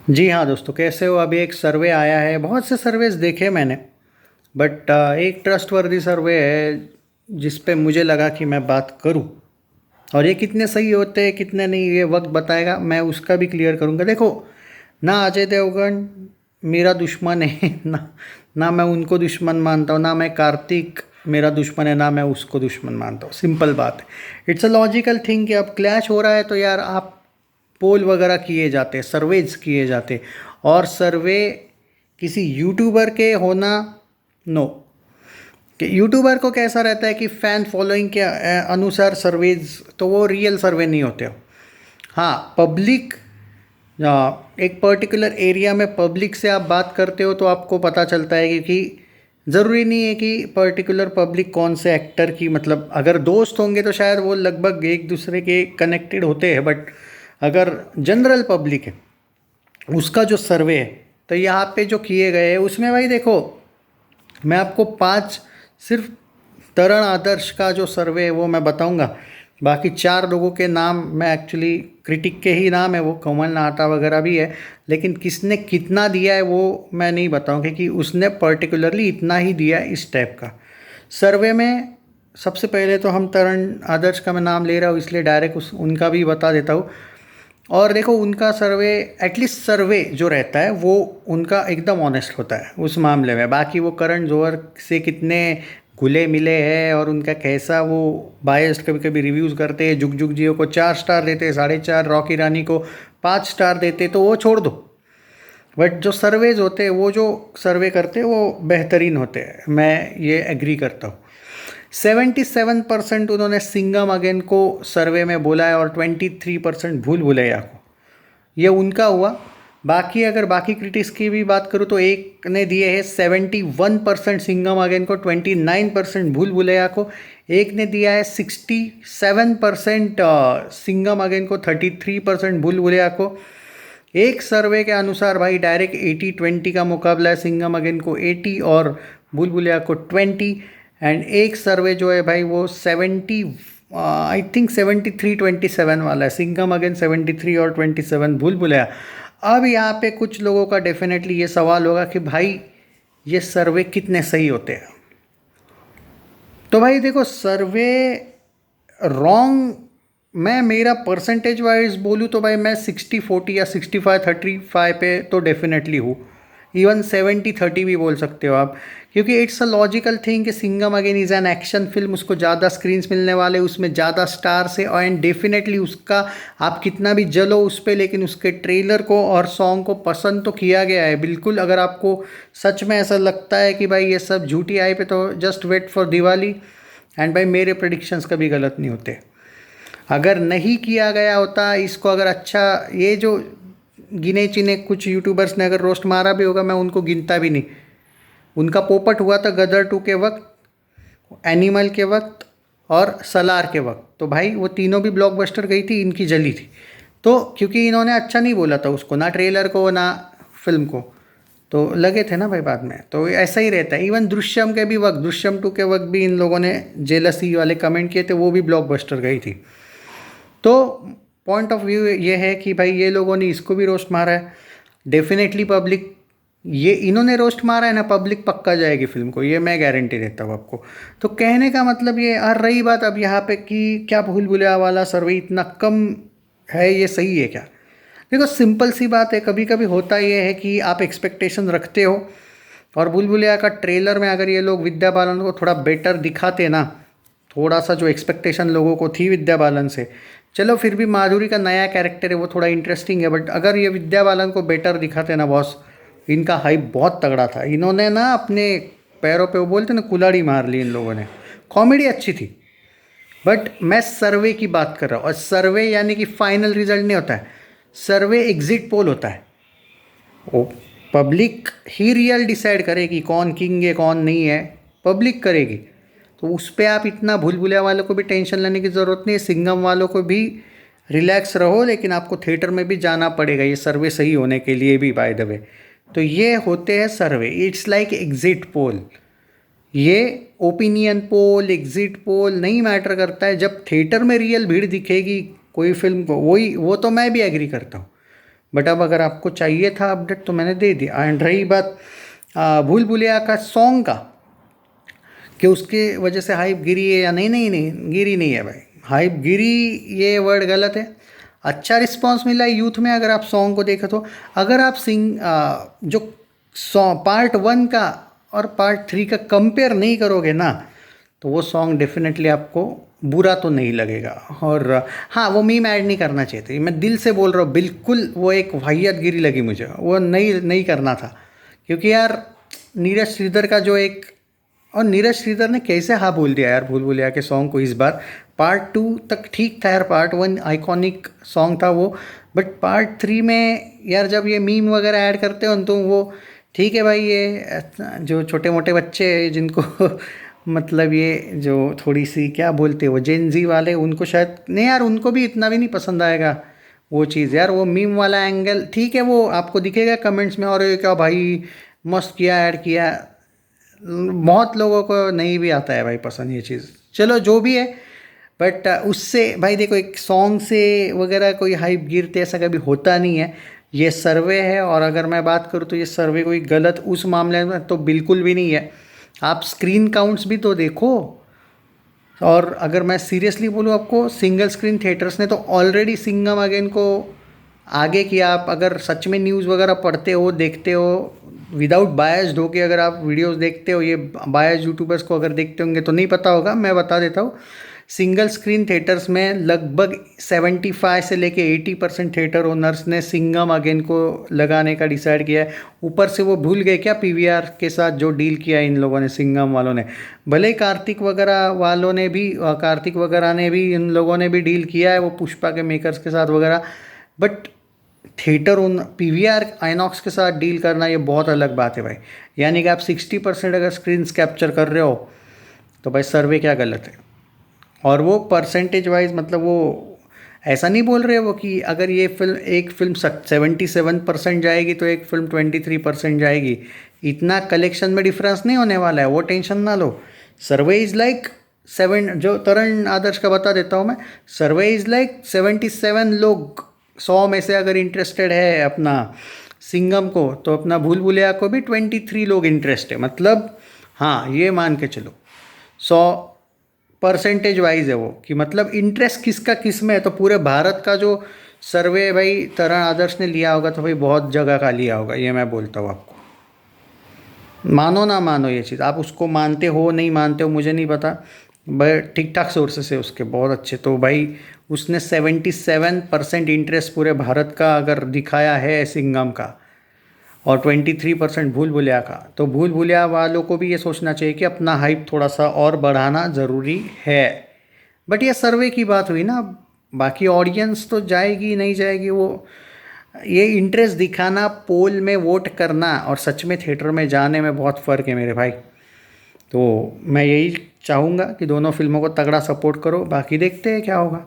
जी हाँ दोस्तों, कैसे हो? अभी एक सर्वे आया है, बहुत से सर्वेस देखे मैंने, बट एक ट्रस्टवर्दी सर्वे है जिस पे मुझे लगा कि मैं बात करूं। और ये कितने सही होते हैं कितने नहीं, ये वक्त बताएगा। मैं उसका भी क्लियर करूंगा। देखो, ना अजय देवगन मेरा दुश्मन है ना मैं उनको दुश्मन मानता हूँ, ना मैं कार्तिक मेरा दुश्मन है, ना मैं उसको दुश्मन मानता हूँ। सिंपल बात है, इट्स अ लॉजिकल थिंग कि अब क्लैश हो रहा है तो यार आप पोल वगैरह किए जाते, सर्वेज किए जाते। और सर्वे किसी यूट्यूबर के होना, नो, कि यूट्यूबर को कैसा रहता है कि फ़ैन फॉलोइंग के अनुसार सर्वेज, तो वो रियल सर्वे नहीं होते हो। हाँ, पब्लिक, एक पर्टिकुलर एरिया में पब्लिक से आप बात करते हो तो आपको पता चलता है कि ज़रूरी नहीं है कि पर्टिकुलर पब्लिक कौन से एक्टर की, मतलब अगर दोस्त होंगे तो शायद वो लगभग एक दूसरे के कनेक्टेड होते हैं, बट अगर जनरल पब्लिक है उसका जो सर्वे है, तो यहाँ पे जो किए गए हैं उसमें भाई देखो, मैं आपको पांच, सिर्फ तरण आदर्श का जो सर्वे है वो मैं बताऊंगा। बाकी चार लोगों के नाम मैं एक्चुअली, क्रिटिक के ही नाम है वो, कमल नाहटा वगैरह भी है, लेकिन किसने कितना दिया है वो मैं नहीं बताऊँ, क्योंकि उसने पर्टिकुलरली इतना ही दिया है इस टाइप का सर्वे में। सबसे पहले तो हम तरण आदर्श का मैं नाम ले रहा हूँ इसलिए डायरेक्ट उस उनका भी बता देता हूँ। और देखो, उनका सर्वे, एटलीस्ट सर्वे जो रहता है वो उनका एकदम ऑनेस्ट होता है उस मामले में। बाकी वो करण जौहर से कितने घुले मिले हैं और उनका कैसा वो बायस्ड कभी कभी रिव्यूज़ करते हैं, जुग जुग जियो को 4 स्टार देते, 4.5, रॉकी रानी को 5 स्टार देते, तो वो छोड़ दो। बट जो सर्वेज होते हैं, वो जो सर्वे करते हैं वो बेहतरीन होते हैं, मैं ये एग्री करता हूँ। 77% उन्होंने सिंघम अगेन को सर्वे में बोला है और 23% भूल भुलैया को। ये उनका हुआ। बाकी अगर बाकी क्रिटिक्स की भी बात करूँ तो एक ने दिए हैं 71% सिंघम अगेन को, 29% भूल भुलैया को। एक ने दिया है 67% सिंघम अगेन को, 33% भूल भुलैया को। एक सर्वे के अनुसार भाई डायरेक्ट 80-20 का मुकाबला है, सिंघम अगेन को 80 और भूल भुलैया को 20। एंड एक सर्वे जो है भाई वो 70, आई थिंक 73-27 वाला है, सिंघम अगेन 73 और 27 भूल भुलैया। अब यहाँ पे कुछ लोगों का डेफिनेटली ये सवाल होगा कि भाई ये सर्वे कितने सही होते हैं। तो भाई देखो, सर्वे रॉन्ग, मैं मेरा परसेंटेज वाइज बोलूँ तो भाई मैं 60-40 या 65-35 पे तो डेफिनेटली हूँ। इवन 70-30 भी बोल सकते हो आप, क्योंकि इट्स अ लॉजिकल थिंग कि Singham again is an action film, उसको ज़्यादा स्क्रीन्स मिलने वाले, उसमें ज़्यादा स्टार्स है, एंड डेफिनेटली उसका, आप कितना भी जलो उस पर, लेकिन उसके ट्रेलर को और सॉन्ग को पसंद तो किया गया है बिल्कुल। अगर आपको सच में ऐसा लगता है कि भाई ये सब झूठी आई पे, तो just wait for Diwali. And भाई मेरे प्रडिक्शंस कभी गलत नहीं होते। अगर नहीं किया गया होता इसको, अगर अच्छा, ये जो गिने चिने कुछ यूट्यूबर्स ने अगर रोस्ट मारा भी होगा, मैं उनको गिनता भी नहीं। उनका पोपट हुआ था गदर 2 के वक्त, एनिमल के वक्त और सलार के वक्त, तो भाई वो तीनों भी ब्लॉकबस्टर गई थी, इनकी जली थी। तो क्योंकि इन्होंने अच्छा नहीं बोला था उसको, ना ट्रेलर को ना फिल्म को, तो लगे थे ना भाई बाद में। तो ऐसा ही रहता है। इवन दृश्यम के भी वक्त, दृश्यम 2 के वक्त भी इन लोगों ने जेलसी वाले कमेंट किए थे, वो भी ब्लॉकबस्टर गई थी। तो पॉइंट ऑफ व्यू ये है कि भाई ये लोगों ने इसको भी रोस्ट मारा है, डेफिनेटली पब्लिक, ये इन्होंने रोस्ट मारा है ना, पब्लिक पक्का जाएगी फिल्म को, ये मैं गारंटी देता हूँ आपको। तो कहने का मतलब ये, और रही बात अब यहाँ पे कि क्या भूल भुलैया वाला सर्वे इतना कम है, ये सही है क्या? देखो, सिंपल सी बात है, कभी कभी होता ये है कि आप एक्सपेक्टेशन रखते हो, और भूल भुलैया का ट्रेलर में अगर ये लोग विद्या बालन को थोड़ा बेटर दिखाते ना, थोड़ा सा जो एक्सपेक्टेशन लोगों को थी विद्या बालन से, चलो फिर भी माधुरी का नया कैरेक्टर है वो थोड़ा इंटरेस्टिंग है, बट अगर ये विद्या बालन को बेटर दिखाते ना बॉस, इनका हाइप बहुत तगड़ा था। इन्होंने ना अपने पैरों पे, वो बोलते ना, कुल्हाड़ी मार ली इन लोगों ने। कॉमेडी अच्छी थी, बट मैं सर्वे की बात कर रहा हूँ, और सर्वे यानी कि फाइनल रिजल्ट नहीं होता है, सर्वे एग्जिट पोल होता है। वो पब्लिक ही रियल डिसाइड करेगी कौन किंग है कौन नहीं है, पब्लिक करेगी। तो उस पर आप इतना भूल भुलैया वालों को भी टेंशन लेने की ज़रूरत नहीं है, सिंघम वालों को भी रिलैक्स रहो, लेकिन आपको थिएटर में भी जाना पड़ेगा ये सर्वे सही होने के लिए भी, बाय द वे। तो ये होते हैं सर्वे, इट्स लाइक एग्जिट पोल। ये ओपिनियन पोल, एग्जिट पोल नहीं मैटर करता है, जब थिएटर में रियल भीड़ दिखेगी कोई फिल्म को, वही, वो तो मैं भी एग्री करता हूँ। बट अब अगर आपको चाहिए था अपडेट तो मैंने दे दिया। एंड रही बात भूल भुलैया का सॉन्ग का, कि उसके वजह से हाइप गिरी है या नहीं, नहीं नहीं गिरी नहीं है भाई। हाइप गिरी ये वर्ड गलत है। अच्छा रिस्पांस मिला है यूथ में। अगर आप सॉन्ग को देखो तो अगर आप जो सॉन्ग पार्ट 1 का और पार्ट 3 का कंपेयर नहीं करोगे ना, तो वो सॉन्ग डेफिनेटली आपको बुरा तो नहीं लगेगा। और हाँ, वो मीम ऐड नहीं करना चाहिए था, मैं दिल से बोल रहा हूँ, बिल्कुल वो एक वाहियतगिरी लगी मुझे, वो नहीं नहीं करना था। क्योंकि यार नीरज श्रीधर का जो एक, और नीरज श्रीधर ने कैसे हाँ बोल दिया यार भूल भुलैया के सॉन्ग को इस बार। पार्ट 2 तक ठीक था यार, पार्ट 1 आइकॉनिक सॉन्ग था वो, बट पार्ट 3 में यार जब ये मीम वगैरह ऐड करते हो तो वो ठीक है भाई, ये जो छोटे मोटे बच्चे जिनको मतलब ये जो थोड़ी सी क्या बोलते हैं वो जेनजी वाले, उनको शायद नहीं यार, उनको भी इतना भी नहीं पसंद आएगा वो चीज़ यार। वो मीम वाला एंगल ठीक है, वो आपको दिखेगा कमेंट्स में, और ये क्या भाई मस्त किया, ऐड किया। बहुत लोगों को नहीं भी आता है भाई पसंद ये चीज़, चलो जो भी है। बट उससे भाई देखो, एक सॉन्ग से वगैरह कोई हाइप गिरते ऐसा कभी होता नहीं है। ये सर्वे है, और अगर मैं बात करूँ तो ये सर्वे कोई गलत उस मामले में तो बिल्कुल भी नहीं है। आप स्क्रीन काउंट्स भी तो देखो। और अगर मैं सीरियसली बोलूँ आपको, सिंगल स्क्रीन थिएटर्स ने तो ऑलरेडी सिंघम अगेन को आगे किया। आप अगर सच में न्यूज़ वगैरह पढ़ते हो, देखते हो, विदाउट बायस्ड हो के अगर आप वीडियोस देखते हो, ये बायस्ड यूट्यूबर्स को अगर देखते होंगे तो नहीं पता होगा, मैं बता देता हूँ। सिंगल स्क्रीन थिएटर्स में लगभग 75 से लेके 80% थिएटर ओनर्स ने सिंघम अगेन को लगाने का डिसाइड किया है। ऊपर से वो भूल गए क्या पीवीआर के साथ जो डील किया इन लोगों ने, सिंघम वालों ने। भले ही कार्तिक वगैरह वालों ने भी, कार्तिक वगैरह ने भी, इन लोगों ने भी डील किया है वो पुष्पा के मेकर्स के साथ वगैरह, बट थिएटर उन पीवीआर आइनॉक्स के साथ डील करना ये बहुत अलग बात है भाई। यानी कि आप 60% अगर स्क्रीन्स कैप्चर कर रहे हो तो भाई सर्वे क्या गलत है। और वो परसेंटेज वाइज मतलब वो ऐसा नहीं बोल रहे वो कि अगर ये फिल्म एक फिल्म 77% जाएगी तो एक फिल्म 23% जाएगी, इतना कलेक्शन में डिफरेंस नहीं होने वाला है, वो टेंशन ना लो। सर्वे इज़ लाइक 7, जो तरण आदर्श का बता देता हूँ मैं, सर्वे इज़ लाइक 77 लोग 100 में से अगर इंटरेस्टेड है अपना सिंघम को, तो अपना भूल भुलैया को भी 23 लोग इंटरेस्ट है। मतलब हाँ, ये मान के चलो 100 परसेंटेज वाइज है वो, कि मतलब इंटरेस्ट किसका किस में है। तो पूरे भारत का जो सर्वे भाई तरण आदर्श ने लिया होगा तो भाई बहुत जगह का लिया होगा, ये मैं बोलता हूँ आपको। मानो ना मानो ये चीज़, आप उसको मानते हो नहीं मानते हो मुझे नहीं पता, बट ठीक ठाक सोर्सेस है उसके बहुत अच्छे। तो भाई उसने 77% इंटरेस्ट पूरे भारत का अगर दिखाया है सिंघम का, और 23% भूल भुलैया का, तो भूल भुलैया वालों को भी ये सोचना चाहिए कि अपना हाइप थोड़ा सा और बढ़ाना ज़रूरी है। बट ये सर्वे की बात हुई ना, बाकी ऑडियंस तो जाएगी नहीं जाएगी वो, ये इंटरेस्ट दिखाना, पोल में वोट करना और सच में थिएटर में जाने में बहुत फ़र्क है मेरे भाई। तो मैं यही चाहूँगा कि दोनों फिल्मों को तगड़ा सपोर्ट करो, बाकी देखते हैं क्या होगा।